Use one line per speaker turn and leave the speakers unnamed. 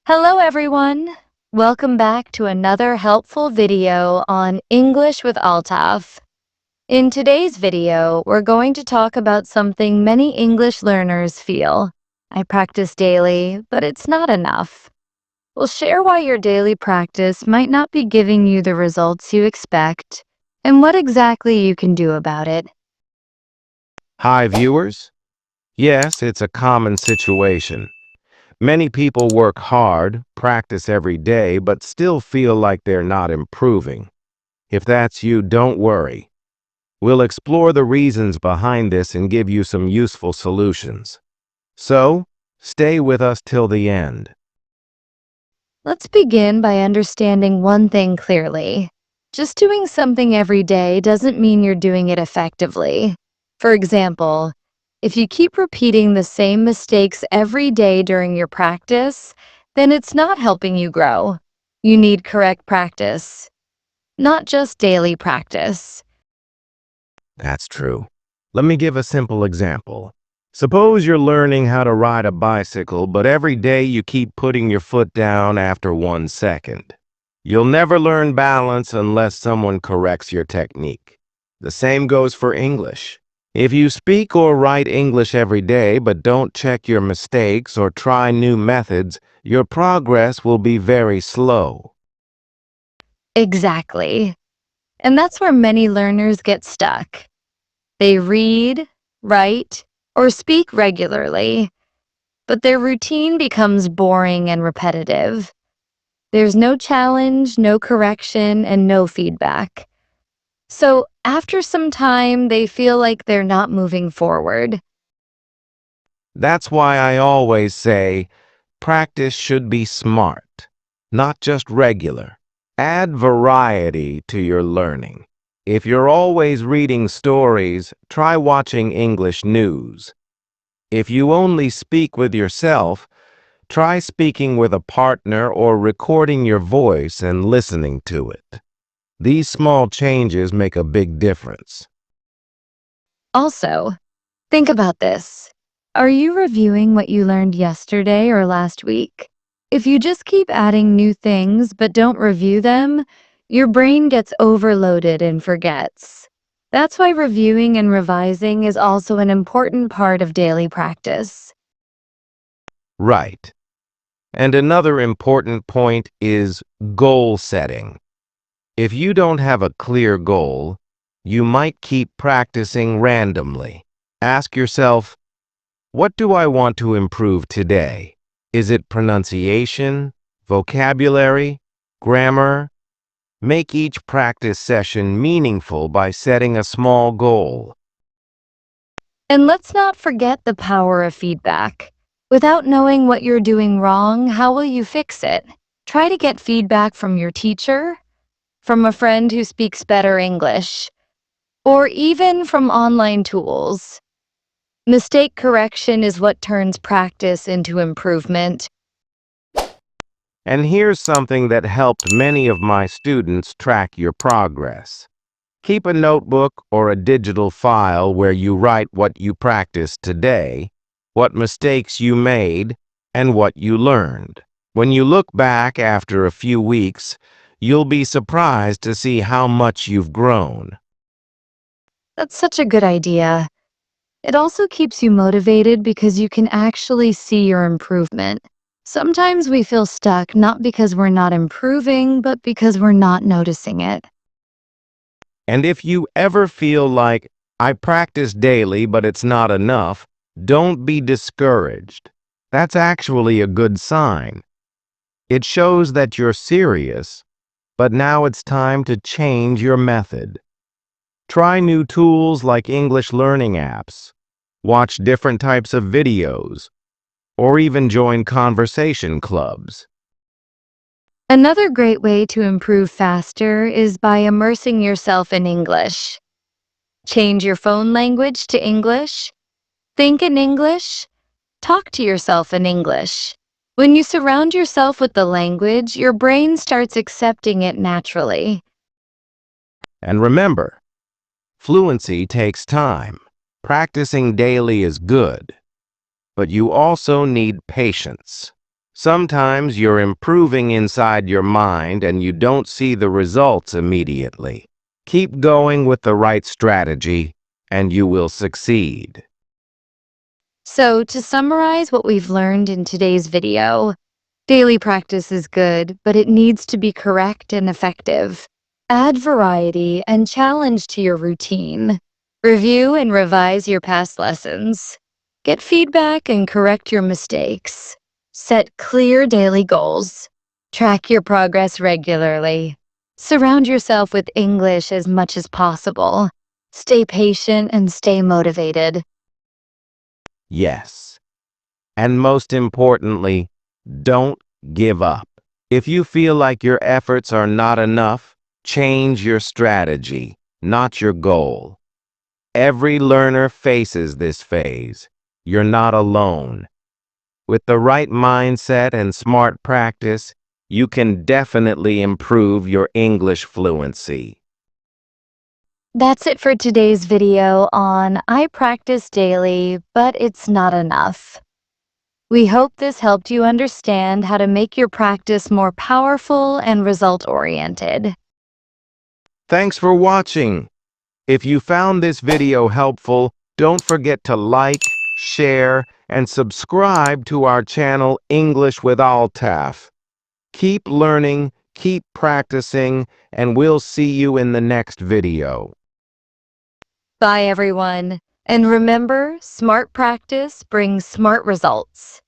Hello everyone! Welcome back to another helpful video on English with Altaf. In today's video, we're going to talk about something many English learners feel. I practice daily, but it's not enough. We'll share why your daily practice might not be giving you the results you expect, and what exactly you can do about it.
Hi, viewers. Yes, it's a common situation. Many people work hard, practice every day, but still feel like they're not improving. If that's you, don't worry. We'll explore the reasons behind this and give you some useful solutions. So, stay with us till the end.
Let's begin by understanding one thing clearly. Just doing something every day doesn't mean you're doing it effectively. For example, if you keep repeating the same mistakes every day during your practice, then it's not helping you grow. You need correct practice, not just daily practice.
That's true. Let me give a simple example. Suppose you're learning how to ride a bicycle, but every day you keep putting your foot down after 1 second. You'll never learn balance unless someone corrects your technique. The same goes for English. If you speak or write English every day but don't check your mistakes or try new methods, your progress will be very slow.
Exactly. And that's where many learners get stuck. They read, write, or speak regularly, but their routine becomes boring and repetitive. There's no challenge, no correction, and no feedback. So after some time, they feel like they're not moving forward.
That's why I always say, practice should be smart, not just regular. Add variety to your learning. If you're always reading stories, try watching English news. If you only speak with yourself, try speaking with a partner or recording your voice and listening to it. These small changes make a big difference.
Also, think about this. Are you reviewing what you learned yesterday or last week? If you just keep adding new things but don't review them, your brain gets overloaded and forgets. That's why reviewing and revising is also an important part of daily practice.
Right. And another important point is goal setting. If you don't have a clear goal, you might keep practicing randomly. Ask yourself, what do I want to improve today? Is it pronunciation, vocabulary, grammar? Make each practice session meaningful by setting a small goal.
And let's not forget the power of feedback. Without knowing what you're doing wrong, how will you fix it? Try to get feedback from your teacher, from a friend who speaks better English, or even from online tools. Mistake correction is what turns practice into improvement.
And here's something that helped many of my students track your progress. Keep a notebook or a digital file where you write what you practiced today, what mistakes you made, and what you learned. When you look back after a few weeks, you'll be surprised to see how much you've grown.
That's such a good idea. It also keeps you motivated because you can actually see your improvement. Sometimes we feel stuck not because we're not improving, but because we're not noticing it.
And if you ever feel like, I practice daily, but it's not enough, don't be discouraged. That's actually a good sign. It shows that you're serious, but now it's time to change your method. Try new tools like English learning apps, watch different types of videos, or even join conversation clubs.
Another great way to improve faster is by immersing yourself in English. Change your phone language to English. Think in English. Talk to yourself in English. When you surround yourself with the language, your brain starts accepting it naturally.
And remember, fluency takes time. Practicing daily is good, but you also need patience. Sometimes you're improving inside your mind and you don't see the results immediately. Keep going with the right strategy and you will succeed.
So, to summarize what we've learned in today's video, daily practice is good, but it needs to be correct and effective. Add variety and challenge to your routine. Review and revise your past lessons. Get feedback and correct your mistakes. Set clear daily goals. Track your progress regularly. Surround yourself with English as much as possible. Stay patient and stay motivated.
Yes. And most importantly, don't give up. If you feel like your efforts are not enough, change your strategy, not your goal. Every learner faces this phase. You're not alone. With the right mindset and smart practice, you can definitely improve your English fluency.
That's it for today's video on I practice daily, but it's not enough. We hope this helped you understand how to make your practice more powerful and result-oriented.
Thanks for watching. If you found this video helpful, don't forget to like, share, and subscribe to our channel English with Altaf. Keep learning, keep practicing, and we'll see you in the next video.
Bye, everyone. And remember, smart practice brings smart results.